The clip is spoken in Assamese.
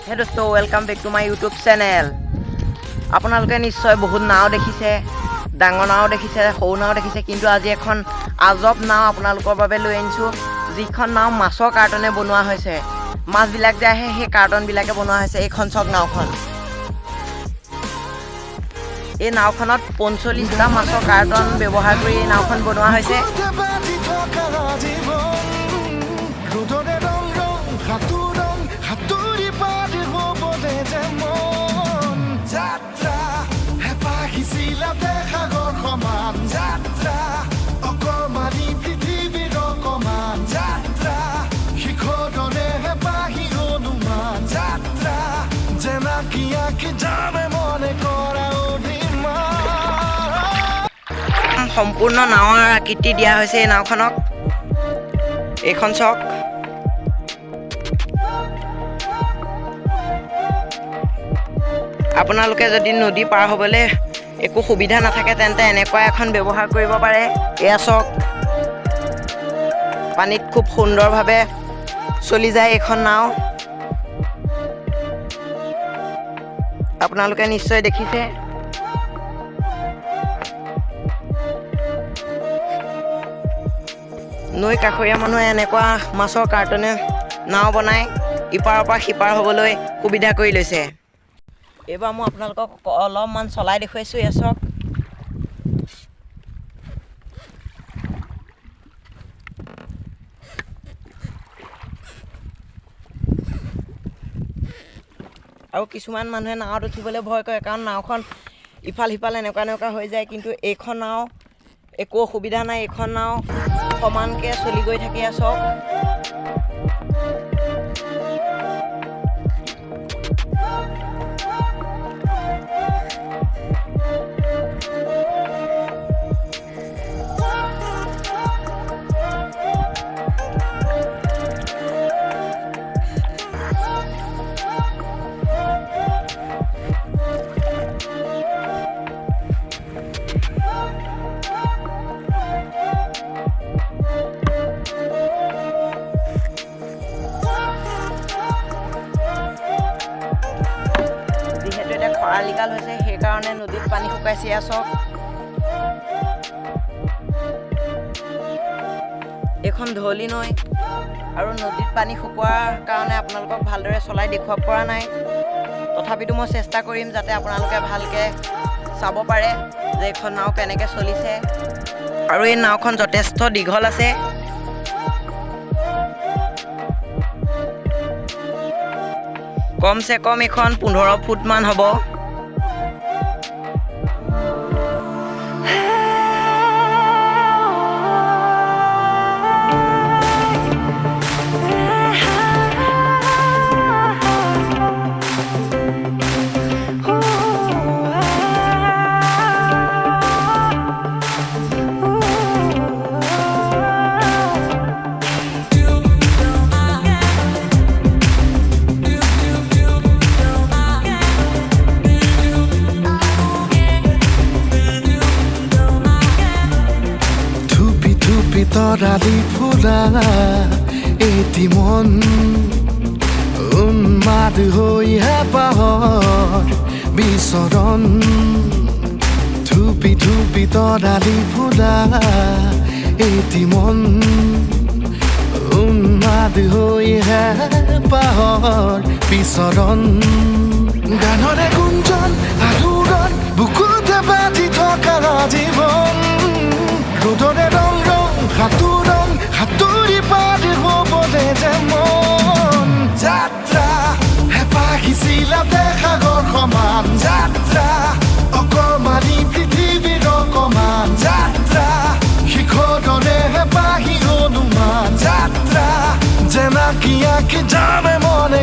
হে দোস্ত welcome back to my YouTube channel. আপোনালোকে নিশ্চয় বহুত নাও দেখিছে, ডাঙৰ নাও দেখিছে, সৰু নাও দেখিছে, কিন্তু আজি এখন আজব নাও আপোনালোকৰ বাবে লৈ আনিছোঁ, যিখন নাও মাছৰ কাৰ্টনে বনোৱা হৈছে। মাছবিলাক যে আহে সেই কাৰ্টনবিলাকে বনোৱা হৈছে। এইখন চাওক নাওখন। এই নাওখনত ৪৫টা মাছৰ কাৰ্টন ব্যৱহাৰ কৰি এই নাওখন বনোৱা হৈছে। সম্পূৰ্ণ নাৱৰ আকৃতি দিয়া হৈছে এই নাওখনক। এইখন চাওক। আপোনালোকে যদি নদী পাৰ হ'বলৈ একো সুবিধা নাথাকে তেন্তে এনেকুৱা এখন ব্যৱহাৰ কৰিব পাৰে। এয়া চাওক, পানীত খুব সুন্দৰভাৱে চলি যায় এইখন নাও। আপোনালোকে নিশ্চয় দেখিছে। নৈ কাষৰীয়া মানুহে এনেকুৱা মাছৰ কাৰ্টনে নাও বনাই ইপাৰৰ পৰা সিপাৰ হ'বলৈ সুবিধা কৰি লৈছে। এইবাৰ মই আপোনালোকক অলপমান চলাই দেখুৱাইছোঁ। এয়া চাওক। আৰু কিছুমান মানুহে নাৱত উঠিবলৈ ভয় কৰে, কাৰণ নাওখন ইফাল সিফাল এনেকুৱা হৈ যায়, কিন্তু এইখন নাও একো অসুবিধা নাই। এইখন নাও সমানকৈ চলি গৈ থাকে। চাওক। খৰালিকাল হৈছে, সেইকাৰণে নদীত পানী শুকাইছে। এয়া চাওক। এইখন ধলি নৈ, আৰু নদীত পানী শুকোৱাৰ কাৰণে আপোনালোকক ভালদৰে চলাই দেখুৱাব পৰা নাই। তথাপিতো মই চেষ্টা কৰিম যাতে আপোনালোকে ভালকৈ চাব পাৰে যে এইখন নাও কেনেকৈ চলিছে। আৰু এই নাওখন যথেষ্ট দীঘল আছে। কমচে কম এইখন ১৫ ফুটমান হ'ব। তৰালি ফুলা এটি মন উন্মাদ হৈ হেঁপাহৰ বিচৰণ। ধুপি ধুপি তৰালি ফুলা এটি মন উন্মাদ হৈ হেঁপাহৰ বিচৰণ। গানৰে গুঞ্জন আলোড়ন বুকুতে বাজি থকা জীৱন। ৰ'দৰে ৰং সাঁতুৰি পাৰ হ'বলে যে মন। যাত্ৰা হেঁপাহিছিলা সাগৰ সমান। যাত্ৰা অকমানি পৃথিৱীৰ অকমান। যাত্ৰা শিখৰৰে হেঁপাহি অনুমান। যাত্ৰা জেনাকি আঁকি যামে মনে